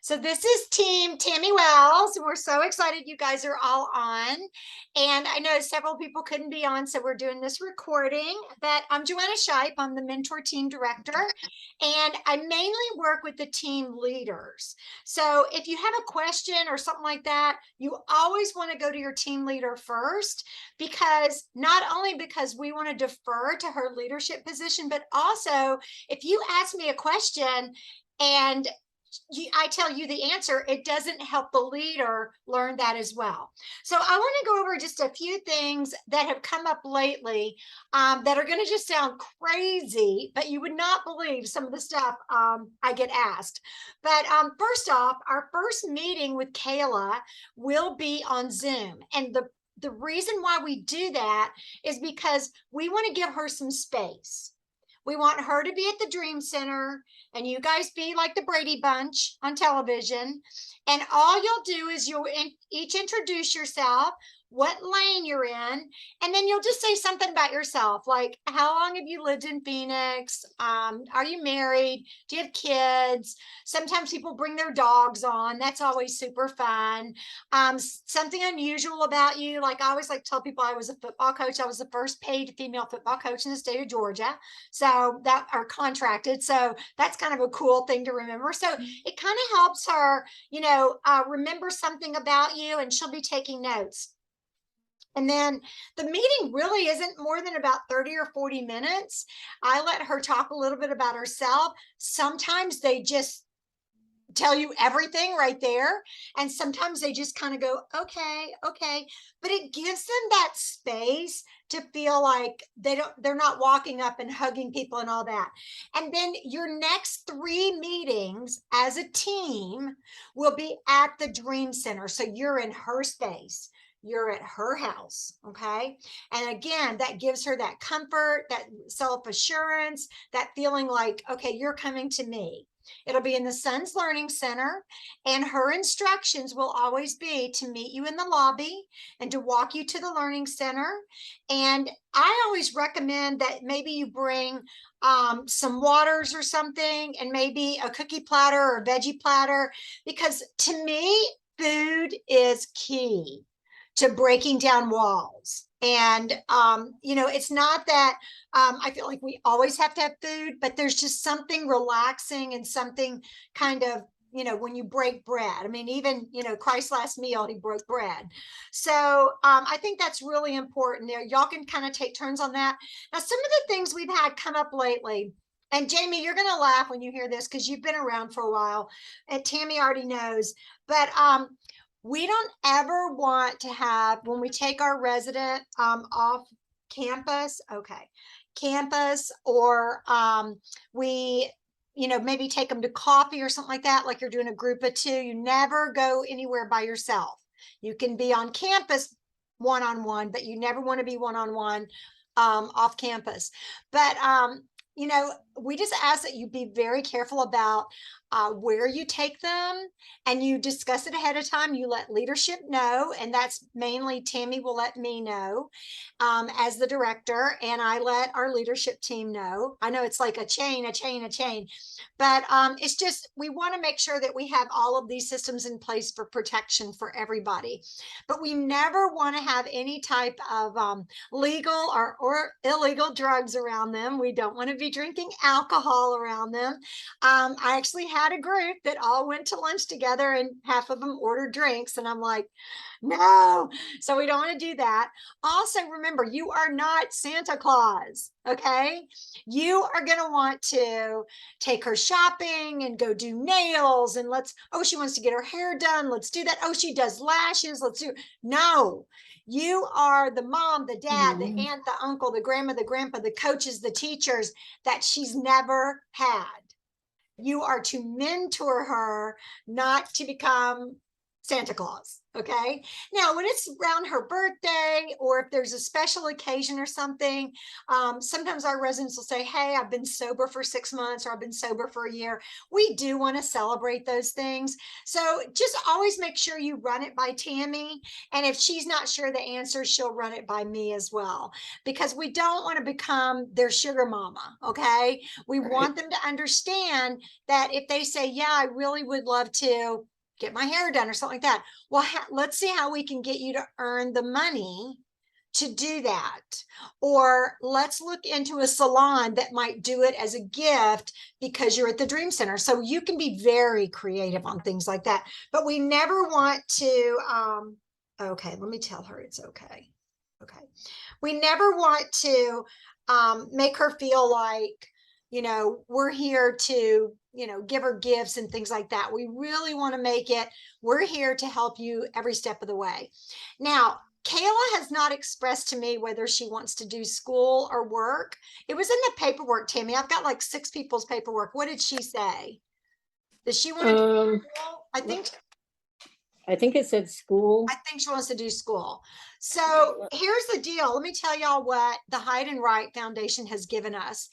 So this is Team Tammy Wells. We're so excited you guys are all on. And I know several people couldn't be on, so we're doing this recording. But I'm Joanna Shipe. I'm the mentor team director, and I mainly work with the team leaders. So if you have a question or something like that, you always want to go to your team leader first, because not only because we want to defer to her leadership position, but also if you ask me a question and I tell you the answer, it doesn't help the leader learn that as well. So I want to go over just a few things that have come up lately that are going to just sound crazy, but you would not believe some of the stuff I get asked. But first off, our first meeting with Kayla will be on Zoom. And the reason why we do that is because we want to give her some space. We want her to be at the Dream Center and you guys be like the Brady Bunch on television. And all you'll do is you'll each introduce yourself, what lane you're in, and then you'll just say something about yourself, like how long have you lived in Phoenix? Are you married? Do you have kids? Sometimes people bring their dogs on. That's always super fun. Something unusual about you, like I always like to tell people I was a football coach. I was the first paid female football coach in the state of Georgia. So that are contracted. So that's kind of a cool thing to remember. So it kind of helps her, remember something about you, and she'll be taking notes. And then the meeting really isn't more than about 30 or 40 minutes. I let her talk a little bit about herself. Sometimes they just tell you everything right there. And sometimes they just kind of go, okay, okay. But it gives them that space to feel like they're not walking up and hugging people and all that. And then your next 3 meetings as a team will be at the Dream Center. So you're in her space. You're at her house, okay? And again, that gives her that comfort, that self-assurance, that feeling like, okay, you're coming to me. It'll be in the Sons Learning Center, and her instructions will always be to meet you in the lobby and to walk you to the Learning Center. And I always recommend that maybe you bring some waters or something, and maybe a cookie platter or a veggie platter, because to me, food is key to breaking down walls. And, it's not that I feel like we always have to have food, but there's just something relaxing and something kind of, when you break bread. I mean, even, Christ's last meal, he broke bread. So I think that's really important there. Y'all can kind of take turns on that. Now, some of the things we've had come up lately, and Jamie, you're going to laugh when you hear this because you've been around for a while, and Tammy already knows, but we don't ever want to have, when we take our resident off campus, or we, maybe take them to coffee or something like that, like you're doing a group of 2, you never go anywhere by yourself. You can be on campus one-on-one, but you never want to be one-on-one off campus. But we just ask that you be very careful about where you take them, and you discuss it ahead of time. You let leadership know, and that's mainly Tammy will let me know as the director, and I let our leadership team know. I know it's like a chain, but it's just we want to make sure that we have all of these systems in place for protection for everybody. But we never want to have any type of legal or illegal drugs around them. We don't want to be drinking alcohol around them. I actually had a group that all went to lunch together, and half of them ordered drinks, and I'm like, no. So we don't want to do that. Also, remember, you are not Santa Claus, okay? You are going to want to take her shopping and go do nails, and oh, she wants to get her hair done, let's do that. Oh, she does lashes, let's do. No, you are the mom, the dad, the aunt, the uncle, the grandma, the grandpa, the coaches, the teachers that she's never had. You are to mentor her, not to become Santa Claus. Okay. Now, when it's around her birthday or if there's a special occasion or something, sometimes our residents will say, hey, I've been sober for 6 months or I've been sober for a year. We do want to celebrate those things. So just always make sure you run it by Tammy. And if she's not sure the answer, she'll run it by me as well, because we don't want to become their sugar mama. Okay. We want them to understand that if they say, yeah, I really would love to get my hair done or something like that. Well, let's see how we can get you to earn the money to do that. Or let's look into a salon that might do it as a gift because you're at the Dream Center. So you can be very creative on things like that. But we never want to, okay, let me tell her it's okay. Okay. We never want to make her feel like, we're here to, give her gifts and things like that. We really want to make it, we're here to help you every step of the way. Now, Kayla has not expressed to me whether she wants to do school or work. It was in the paperwork, Tammy. I've got like 6 people's paperwork. What did she say? Does she want to do school? I think it said school. I think she wants to do school. So here's the deal. Let me tell y'all what the Hyde and Wright Foundation has given us.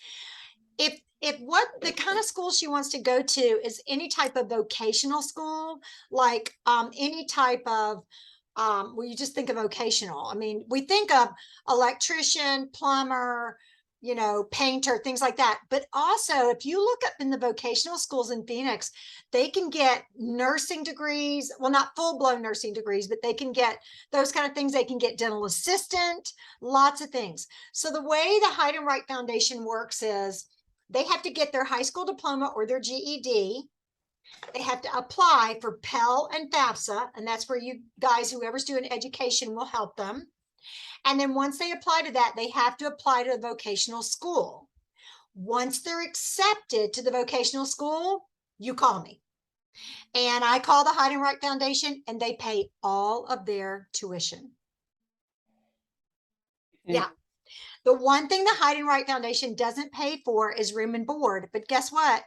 If what the kind of school she wants to go to is any type of vocational school, like any type of well, you just think of vocational. I mean, we think of electrician, plumber, painter, things like that. But also, if you look up in the vocational schools in Phoenix, they can get nursing degrees. Well, not full-blown nursing degrees, but they can get those kind of things. They can get dental assistant, lots of things. So the way the Hyde and Wright Foundation works is they have to get their high school diploma or their GED. They have to apply for Pell and FAFSA, and that's where you guys, whoever's doing education, will help them. And then once they apply to that, they have to apply to the vocational school. Once they're accepted to the vocational school, you call me. And I call the Hyde and Wright Foundation, and they pay all of their tuition. Yeah. The one thing the Hyde and Wright Foundation doesn't pay for is room and board. But guess what?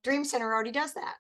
Dream Center already does that.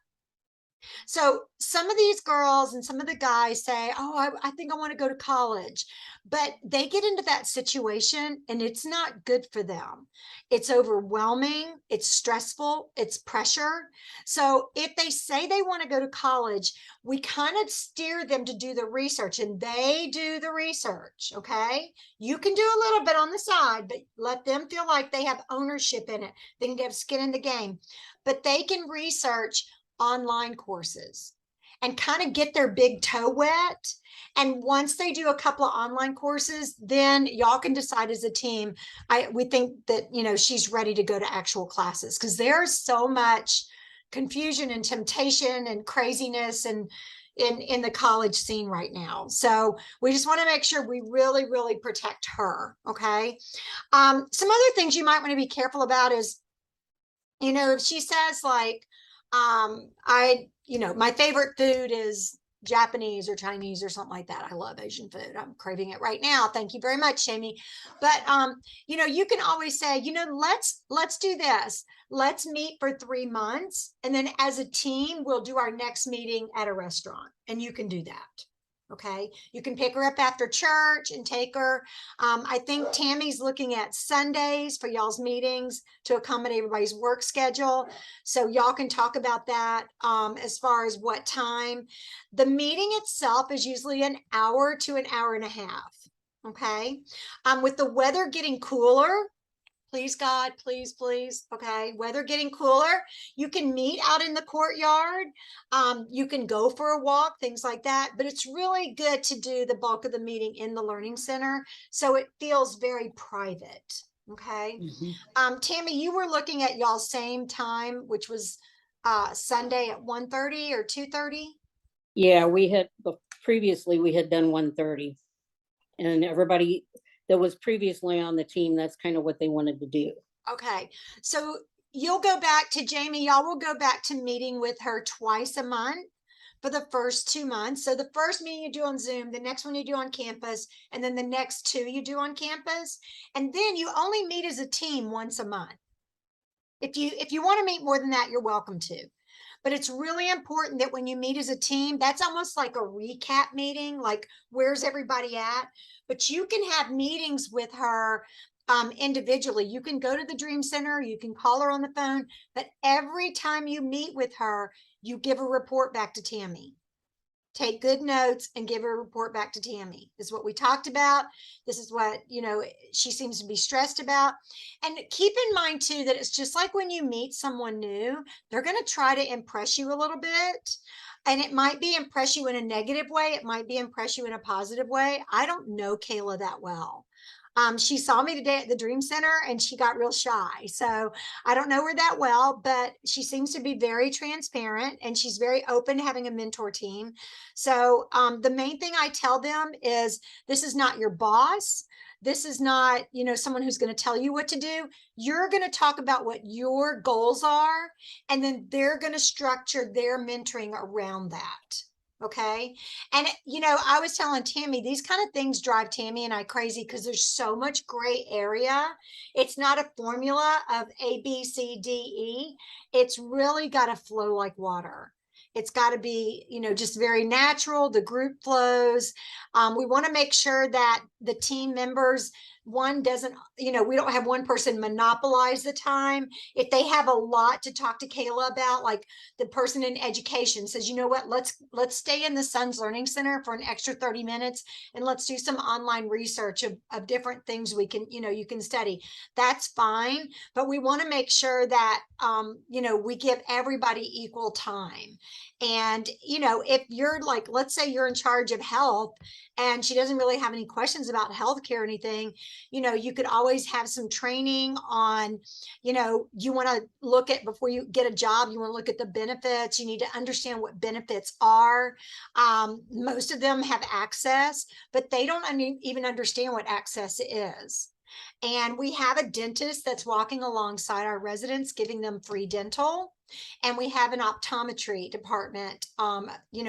So some of these girls and some of the guys say, oh, I think I want to go to college, but they get into that situation and it's not good for them. It's overwhelming. It's stressful. It's pressure. So if they say they want to go to college, we kind of steer them to do the research, and they do the research. Okay. You can do a little bit on the side, but let them feel like they have ownership in it. They can have skin in the game, but they can research online courses and kind of get their big toe wet. And once they do a couple of online courses, then y'all can decide as a team. We think that, she's ready to go to actual classes, because there's so much confusion and temptation and craziness and in the college scene right now. So we just want to make sure we really, really protect her. Okay. Some other things you might want to be careful about is, if she says like, my favorite food is Japanese or Chinese or something like that. I love Asian food. I'm craving it right now. Thank you very much, Jamie. But you can always say, let's do this. Let's meet for 3 months. And then as a team, we'll do our next meeting at a restaurant. And you can do that. Okay. You can pick her up after church and take her. I think Tammy's looking at Sundays for y'all's meetings to accommodate everybody's work schedule. So y'all can talk about that as far as what time. The meeting itself is usually an hour to an hour and a half. Okay. With the weather getting cooler, please God, please, please. Okay. Weather getting cooler. You can meet out in the courtyard. You can go for a walk, things like that. But it's really good to do the bulk of the meeting in the Learning Center, so it feels very private. Okay. Tammy, you were looking at y'all's same time, which was Sunday at 1:30 or 2:30. Yeah, previously we had done 1:30, and everybody that was previously on the team, that's kind of what they wanted to do. Okay. So you'll go back to Jamie. Y'all will go back to meeting with her twice a month for the first 2 months. So the first meeting you do on Zoom, the next one you do on campus, and then the next 2 you do on campus. And then you only meet as a team once a month. If you want to meet more than that, you're welcome to. but it's really important that when you meet as a team, that's almost like a recap meeting, like where's everybody at? But you can have meetings with her individually. You can go to the Dream Center, you can call her on the phone, but every time you meet with her, you give a report back to Tammy. Take good notes and give a report back to Tammy. This is what we talked about. This is what, she seems to be stressed about. And keep in mind too, that it's just like when you meet someone new, they're going to try to impress you a little bit. And it might be impress you in a negative way. It might be impress you in a positive way. I don't know Kayla that well. She saw me today at the Dream Center and she got real shy. So I don't know her that well, but she seems to be very transparent and she's very open to having a mentor team. So the main thing I tell them is this is not your boss. This is not, someone who's going to tell you what to do. You're going to talk about what your goals are, and then they're going to structure their mentoring around that. Okay. And, I was telling Tammy, these kind of things drive Tammy and I crazy because there's so much gray area. It's not a formula of A, B, C, D, E. It's really got to flow like water. It's got to be, just very natural. The group flows. We want to make sure that the team members, one doesn't, we don't have one person monopolize the time. If they have a lot to talk to Kayla about, like the person in education says, you know what, let's stay in the Sons Learning Center for an extra 30 minutes and let's do some online research of different things we can, you can study. That's fine. But we want to make sure that, we give everybody equal time. And, if you're like, let's say you're in charge of health and she doesn't really have any questions about healthcare or anything, you could always have some training on, you want to look at, before you get a job, you want to look at the benefits. You need to understand what benefits are. Most of them have access, but they don't even understand what access is. And we have a dentist that's walking alongside our residents, giving them free dental. And we have an optometry department,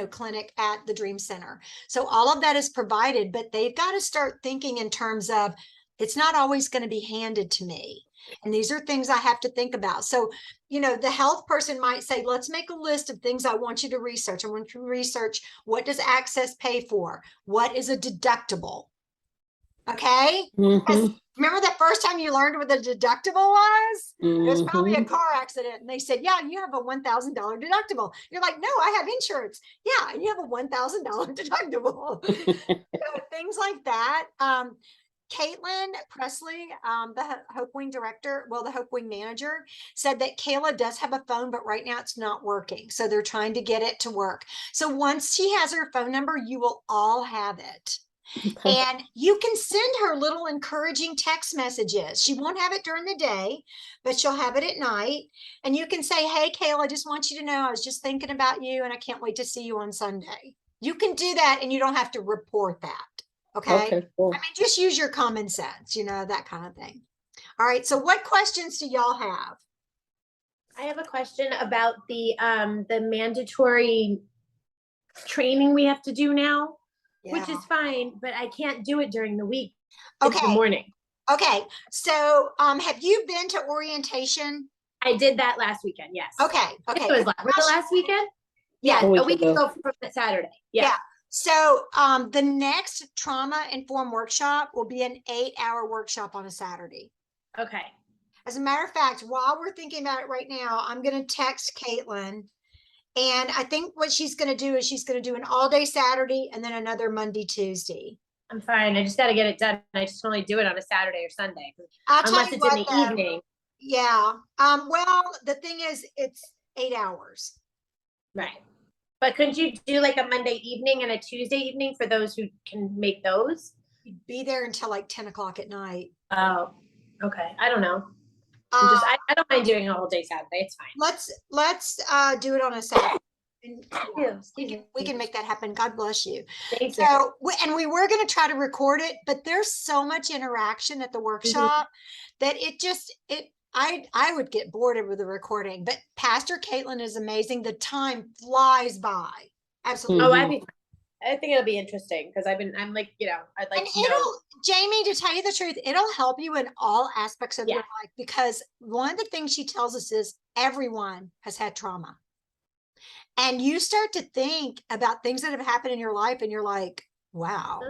clinic at the Dream Center. So all of that is provided, but they've got to start thinking in terms of, it's not always going to be handed to me. And these are things I have to think about. So, the health person might say, let's make a list of things I want you to research. I want you to research, what does access pay for? What is a deductible? Okay. Mhm. Remember the first time you learned what the deductible was? It was probably a Mhm. car accident. And they said, yeah, you have a $1,000 deductible. You're like, no, I have insurance. Yeah, and you have a $1,000 deductible. Things like that. Caitlin Presley, the Hope Wing director, the Hope Wing manager, said that Kayla does have a phone, but right now it's not working. So they're trying to get it to work. So once she has her phone number, you will all have it. Okay. And you can send her little encouraging text messages. She won't have it during the day, but she'll have it at night. And you can say, hey, Kayla, I just want you to know I was just thinking about you and I can't wait to see you on Sunday. You can do that and you don't have to report that. Okay. Okay, cool. I mean, just use your common sense, that kind of thing. All right. So what questions do y'all have? I have a question about the mandatory training we have to do now, which is fine, but I can't do it during the week. It's the Okay. morning. Okay. So have you been to orientation? I did that last weekend. Yes. Okay. It was the last weekend? Yeah. A week ago from Saturday. Yeah. So the next trauma informed workshop will be an 8-hour workshop on a Saturday. Okay. As a matter of fact, while we're thinking about it right now, I'm going to text Caitlin. And I think what she's going to do is she's going to do an all-day Saturday and then another Monday, Tuesday. I'm fine. I just got to get it done. I just only do it on a Saturday or Sunday. Unless it's in the evening. Yeah. Well, the thing is, it's 8 hours. Right. But couldn't you do like a Monday evening and a Tuesday evening for those who can make those? You'd be there until like 10 o'clock at night. Oh, okay. I don't know. I don't mind doing a whole day Saturday. It's fine. Let's do it on a Saturday. And we can make that happen. God bless you. Thank so, you. And we were going to try to record it, but there's so much interaction at the workshop that I would get bored with the recording. But Pastor Caitlin is amazing. The time flies by. Absolutely. I think it'll be interesting because I'm like, I'd like to know. Jamie, to tell you the truth, it'll help you in all aspects of your life, because one of the things she tells us is everyone has had trauma. And you start to think about things that have happened in your life and you're like, wow.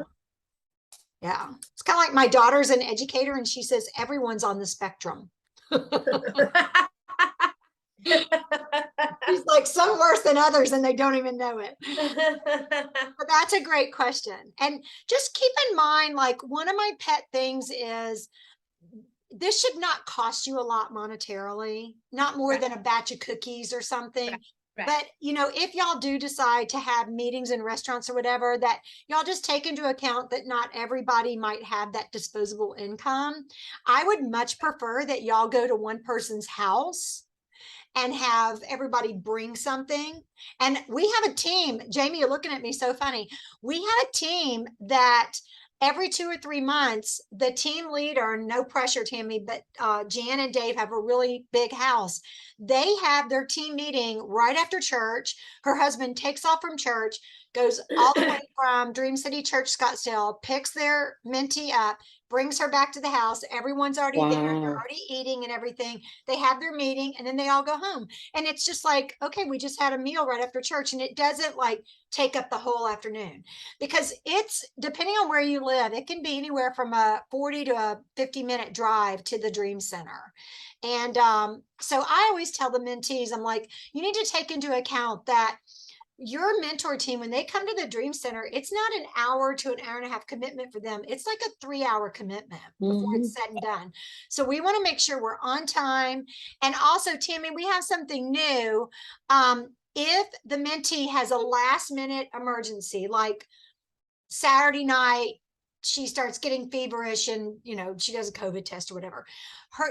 Yeah. It's kind of like my daughter's an educator and she says everyone's on the spectrum. She's like, some worse than others and they don't even know it. But that's a great question. And just keep in mind, like, one of my pet things is this should not cost you a lot monetarily, not more than a batch of cookies or something. But, you know, if y'all do decide to have meetings in restaurants or whatever, that y'all just take into account that not everybody might have that disposable income. I would much prefer that y'all go to one person's house and have everybody bring something. And we have a team, Jamie, you're looking at me so funny. We have a team that every 2 or 3 months, the team leader, no pressure, Tammy, but Jan and Dave have a really big house. They have their team meeting right after church. Her husband takes off from church, goes all the way from Dream City Church, Scottsdale, picks their mentee up, brings her back to the house. Everyone's already there. They're already eating and everything. They have their meeting and then they all go home. And it's just like, okay, we just had a meal right after church, and it doesn't like take up the whole afternoon, because it's, depending on where you live, it can be anywhere from a 40 to a 50-minute drive to the Dream Center. And so I always tell the mentees, I'm like, you need to take into account that your mentor team, when they come to the Dream Center, it's not an hour to an hour and a half commitment for them. It's like a 3-hour commitment before it's said and done. So we want to make sure we're on time. And also, Tammy, we have something new. If the mentee has a last minute emergency, like Saturday night, she starts getting feverish and, you know, she does a COVID test or whatever,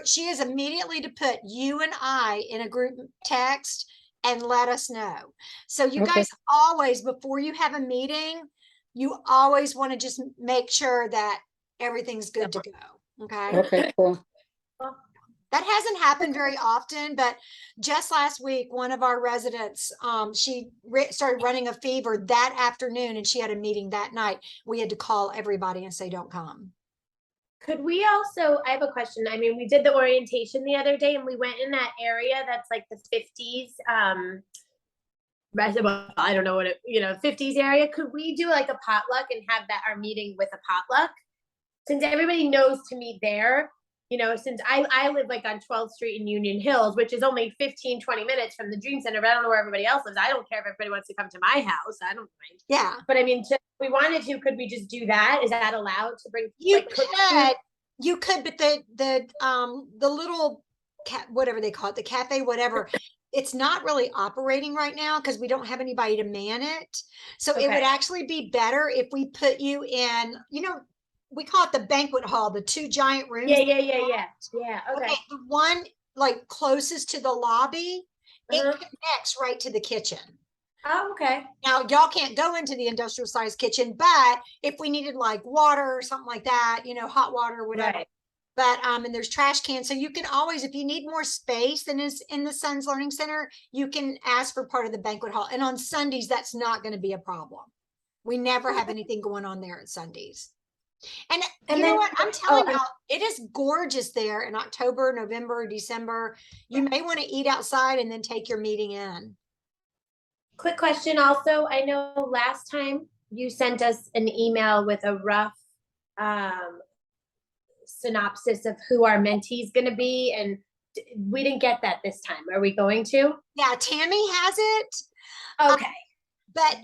she is immediately to put you and I in a group text and let us know. So you guys always, before you have a meeting, you always want to just make sure that everything's good to go. Okay. Okay, cool. That hasn't happened very often, but just last week, one of our residents, she started running a fever that afternoon and she had a meeting that night. We had to call everybody and say, don't come. Could we also, I have a question. I mean, we did the orientation the other day and we went in that area that's like the 50s, I don't know what it, 50s area. Could we do like a potluck and have that our meeting with a potluck? Since everybody knows to meet there, since I live like on 12th Street in Union Hills, which is only 15, 20 minutes from the Dream Center, but I don't know where everybody else lives. I don't care if everybody wants to come to my house. I don't mind. Yeah. But I mean, if we wanted to, could we just do that? Is that allowed to bring? You could, but the little whatever they call it, the cafe, whatever, it's not really operating right now because we don't have anybody to man it. So it would actually be better if we put you in, we call it the banquet hall, the 2 giant rooms. Yeah. Okay. The one like closest to the lobby, it connects right to the kitchen. Oh, okay. Now y'all can't go into the industrial size kitchen, but if we needed like water or something like that, hot water or whatever. Right. But and there's trash cans. So you can always, if you need more space than is in the Sons Learning Center, you can ask for part of the banquet hall. And on Sundays, that's not going to be a problem. We never have anything going on there at Sundays. And you know what? I'm telling y'all, it is gorgeous there in October, November, December. You may want to eat outside and then take your meeting in. Quick question also. I know last time you sent us an email with a rough synopsis of who our mentee is going to be, and we didn't get that this time. Are we going to? Yeah, Tammy has it. Okay. But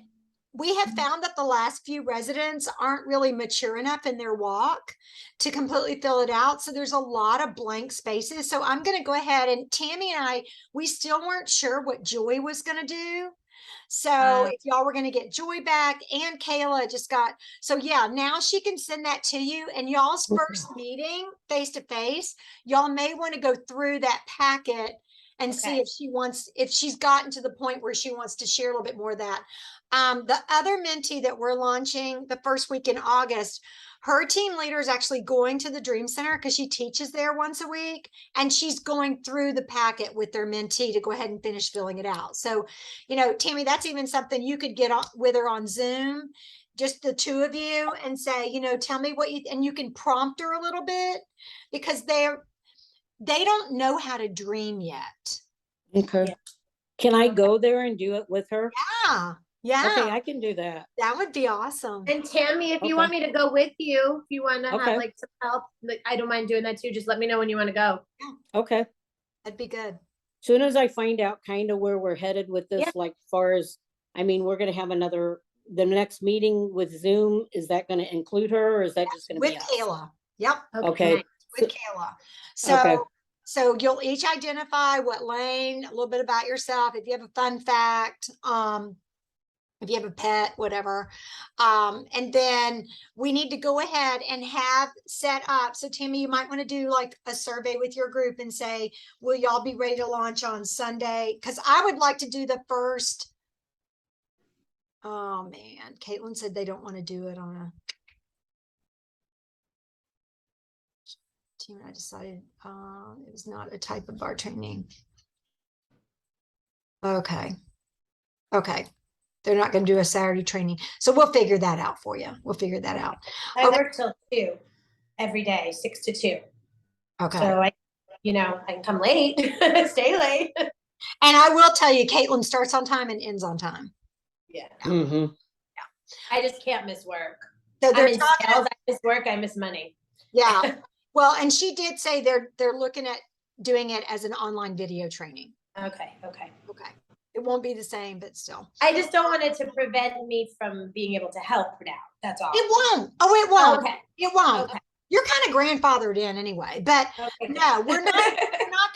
we have found that the last few residents aren't really mature enough in their walk to completely fill it out. So there's a lot of blank spaces. So I'm going to go ahead, and Tammy and I, we still weren't sure what Joy was going to do. So if y'all were going to get Joy back, and Kayla just got, so yeah, now she can send that to you, and y'all's first meeting face to face, y'all may want to go through that packet and see if she's gotten to the point where she wants to share a little bit more of that. The other mentee that we're launching the first week in August, her team leader is actually going to the Dream Center because she teaches there once a week, and she's going through the packet with their mentee to go ahead and finish filling it out. So, Tammy, that's even something you could get on with her on Zoom, just the 2 of you, and say, tell me what and you can prompt her a little bit, because they don't know how to dream yet. Okay. Can I go there and do it with her? Yeah, Okay, yeah, I can do that. that would be awesome. And Tammy, if you Okay. want me to go with you, if you want to Okay. have like some help, like I don't mind doing that too. Just let me know when you want to go. Okay. That'd be good. Soon as I find out kind of where we're headed with this, Yeah. like far as, I mean, we're gonna have the next meeting with Zoom, is that gonna include her or is that just gonna With be us? Kayla. Yep, Okay, with Kayla. Okay. So you'll each identify what lane, a little bit about yourself. If you have a fun fact, if you have a pet, whatever. And then we need to go ahead and have set up. So Tammy, you might want to do like a survey with your group and say, will y'all be ready to launch on Sunday? Because I would like to do the first. Oh man, Caitlin said they don't want to do it on a team. I decided it was not a type of bar training. Okay. Okay. They're not going to do a Saturday training. So we'll figure that out for you. We'll figure that out. I Okay. work till 2 every day, 6 to 2. Okay. So I can come late, stay late. And I will tell you, Caitlin starts on time and ends on time. Yeah. hmm I just can't miss work. So I'm they're in talking, sales, I miss work, I miss money. yeah. Well, and she did say they're looking at doing it as an online video training. Okay. Okay. It won't be the same, but still. I just don't want it to prevent me from being able to help now. That's all. It won't. Oh, it won't. Okay. It won't. Okay. You're kind of grandfathered in anyway, but Okay. no, we're not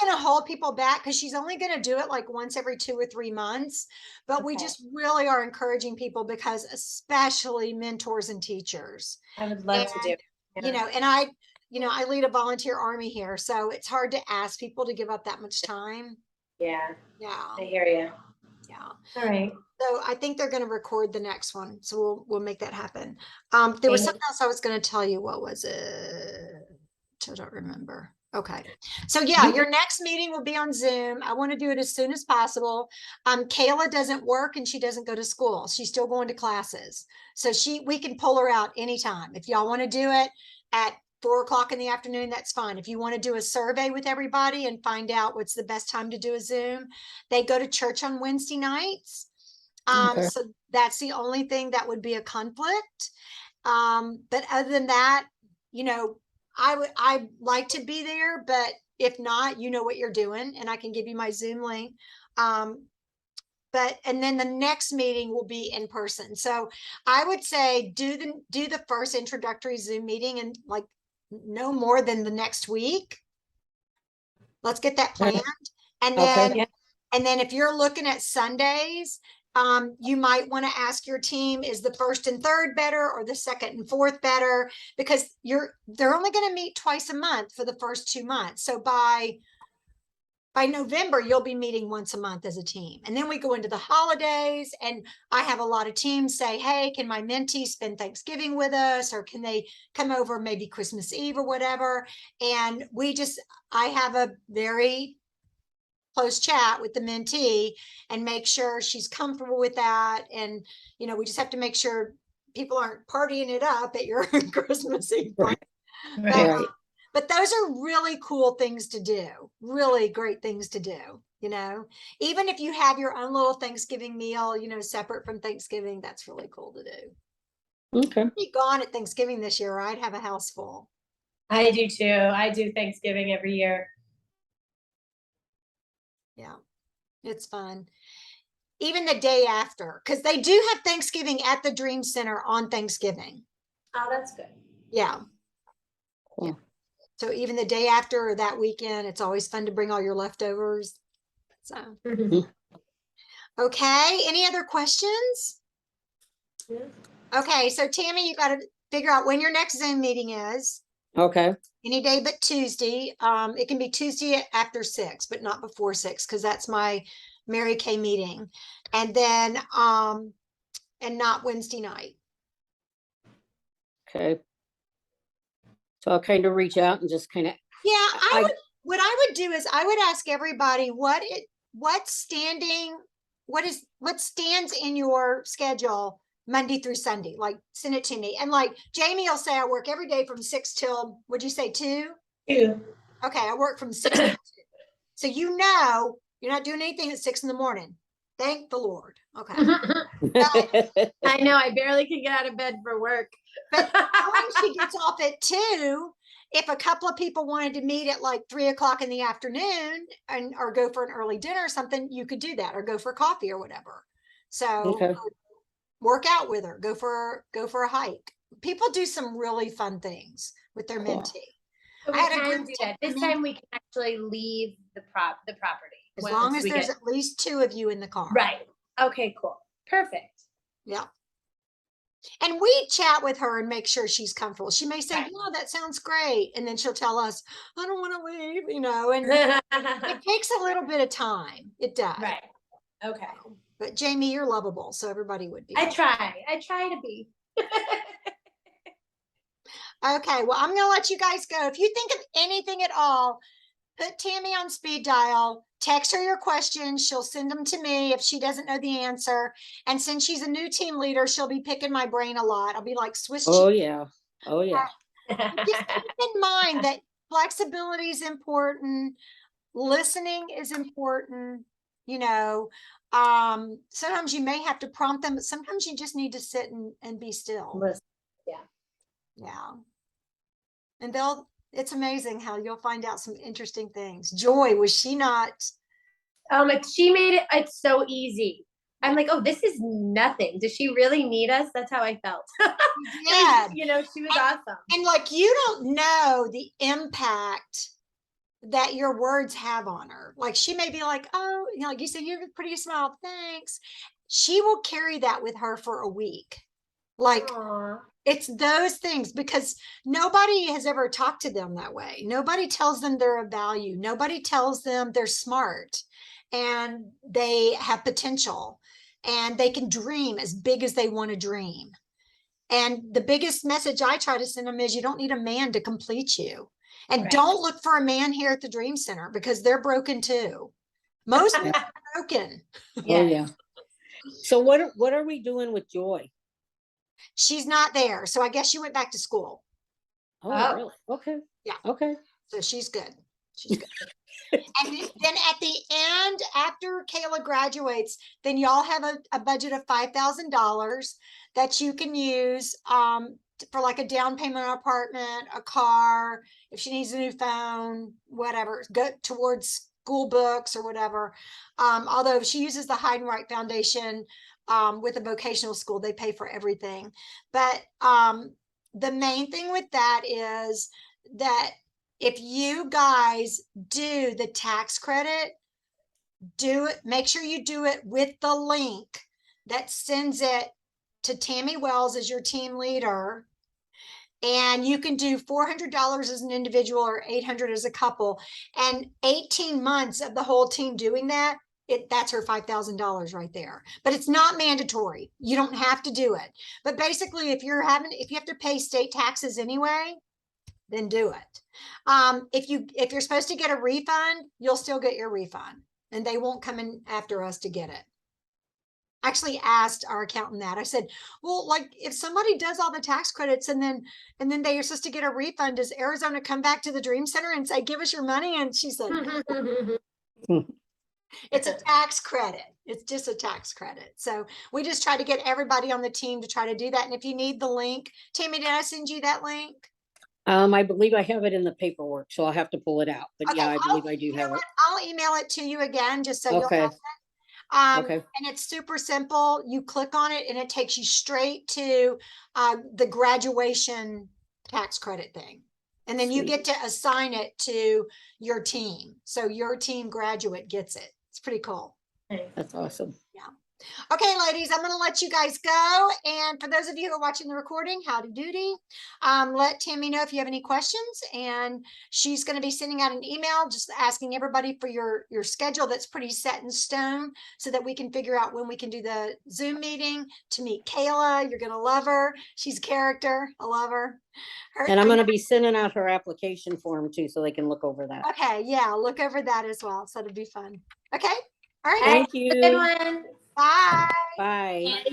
going to hold people back because she's only going to do it like once every 2 or 3 months. But we Okay. just really are encouraging people because especially mentors and teachers, I would love to do it. you know, and I lead a volunteer army here. So it's hard to ask people to give up that much time. Yeah, Yeah. I hear you. Yeah. All right. So I think they're going to record the next one. So we'll make that happen. There was something else I was going to tell you. What was it? I don't remember. Okay. So yeah, your next meeting will be on Zoom. I want to do it as soon as possible. Kayla doesn't work and she doesn't go to school. She's still going to classes. So we can pull her out anytime. If y'all want to do it at 4 o'clock in the afternoon, that's fine. If you want to do a survey with everybody and find out what's the best time to do a Zoom, they go to church on Wednesday nights. Okay. So that's the only thing that would be a conflict. But other than that, I'd like to be there, but if not, you know what you're doing and I can give you my Zoom link. And then the next meeting will be in person. So I would say do the first introductory Zoom meeting and like no more than the next week. Let's get that planned. And then, Okay. and then if you're looking at Sundays, you might want to ask your team, is the first and third better or the second and fourth better? Because they're only going to meet twice a month for the first 2 months. So by November, you'll be meeting once a month as a team. And then we go into the holidays and I have a lot of teams say, hey, can my mentees spend Thanksgiving with us? Or can they come over maybe Christmas Eve or whatever? And I have a very close chat with the mentee and make sure she's comfortable with that. And, we just have to make sure people aren't partying it up at your Christmas Eve. Right. Right. But those are really cool things to do, really great things to do, even if you have your own little Thanksgiving meal, separate from Thanksgiving, that's really cool to do. Okay. I'd be gone at Thanksgiving this year. I'd have a house full. I do too. I do Thanksgiving every year. Yeah, it's fun. Even the day after, because they do have Thanksgiving at the Dream Center on Thanksgiving. Oh, that's good. Yeah. Cool. Yeah. So even the day after or that weekend, it's always fun to bring all your leftovers. So, okay. Any other questions? Yeah. Okay. So Tammy, you got to figure out when your next Zoom meeting is. Okay. Any day but Tuesday. It can be Tuesday after 6, but not before 6, because that's my Mary Kay meeting. And then, and not Wednesday night. Okay. So I'll kind of reach out and just kind of. Yeah, what I would do is I would ask everybody what stands in your schedule Monday through Sunday. Like send it to me. And like Jamie will say I work every day from 6 till, would you say 2? 2. Okay, I work from 6 to 2. So You're not doing anything at 6 a.m. Thank the Lord. Okay. I know, I barely can get out of bed for work. But when she gets off at 2, if a couple of people wanted to meet at like 3 o'clock in the afternoon and or go for an early dinner or something, you could do that, or go for coffee or whatever. So Okay. work out with her, go for a hike. People do some really fun things with their Cool. mentee. So I we had a can group do take that. This the time we can actually leave the property. as once long as we there's get- at least 2 of you in the car. Right. Okay, cool. Perfect. Yeah. And we chat with her and make sure she's comfortable. She may say, Right. "Yeah, that sounds great," and then she'll tell us, "I don't want to leave," and it takes a little bit of time. It does. Right. Okay. But Jamie, you're lovable, so everybody would be. I try to be. Okay, well, I'm gonna let you guys go. If you think of anything at all, put Tammy on speed dial, text her your questions. She'll send them to me if she doesn't know the answer. And since she's a new team leader, she'll be picking my brain a lot. I'll be like Swiss Oh, cheese. yeah. Oh, yeah. Just keep in mind that flexibility is important, listening is important. Sometimes you may have to prompt them, but sometimes you just need to sit and be still. Listen. Yeah. And it's amazing how you'll find out some interesting things. Joy, was she not? She made it, it's so easy. I'm like, oh, this is nothing. Does she really need us? That's how I felt. Yeah. She was awesome. And like, you don't know the impact that your words have on her. Like, she may be like, oh, like you said, you have a pretty smile, thanks. She will carry that with her for a week. Like, Aww. it's those things, because nobody has ever talked to them that way. Nobody tells them they're of value. Nobody tells them they're smart and they have potential and they can dream as big as they want to dream. And the biggest message I try to send them is, you don't need a man to complete you. And Right. don't look for a man here at the Dream Center, because they're broken too. Most men are broken. Oh, yeah. So what are we doing with Joy? She's not there. So I guess she went back to school. Oh, Oh. really? Okay. Yeah. Okay. So she's good. She's good. And then at the end, after Kayla graduates, then y'all have a budget of $5,000 that you can use for like a down payment on an apartment, a car, if she needs a new phone, whatever, go towards school books or whatever. Although if she uses the Heidenreich Foundation with a vocational school, they pay for everything. But the main thing with that is that if you guys do the tax credit, make sure you do it with the link that sends it to Tammy Wells as your team leader. And you can do $400 as an individual or $800 as a couple. And 18 months of the whole team doing that, that's her $5,000 right there. But it's not mandatory. You don't have to do it. But basically, if you have to pay state taxes anyway, then do it. If you're supposed to get a refund, you'll still get your refund, and they won't come in after us to get it. I actually asked our accountant that. I said, well, like, if somebody does all the tax credits and then they are supposed to get a refund, does Arizona come back to the Dream Center and say, give us your money? And she said, it's a tax credit. It's just a tax credit. So we just try to get everybody on the team to try to do that. And if you need the link, Tammy, did I send you that link? I believe I have it in the paperwork, so I'll have to pull it out. But Okay, yeah, I believe I do have it. I'll email it to you again, just so you'll Okay. have it. Okay. And it's super simple. You click on it and it takes you straight to the graduation tax credit thing. And then you Sweet. get to assign it to your team. So your team graduate gets it. It's pretty cool. That's awesome. Okay, ladies, I'm going to let you guys go. And for those of you who are watching the recording, howdy doody. Let Tammy know if you have any questions. And she's going to be sending out an email just asking everybody for your schedule that's pretty set in stone, so that we can figure out when we can do the Zoom meeting to meet Kayla. You're going to love her. She's a character. I love her. And I'm going to be sending out her application form too, so they can look over that. Okay, yeah, look over that as well. So it'll be fun. Okay. All right. Thank you. Good one. Bye. Bye.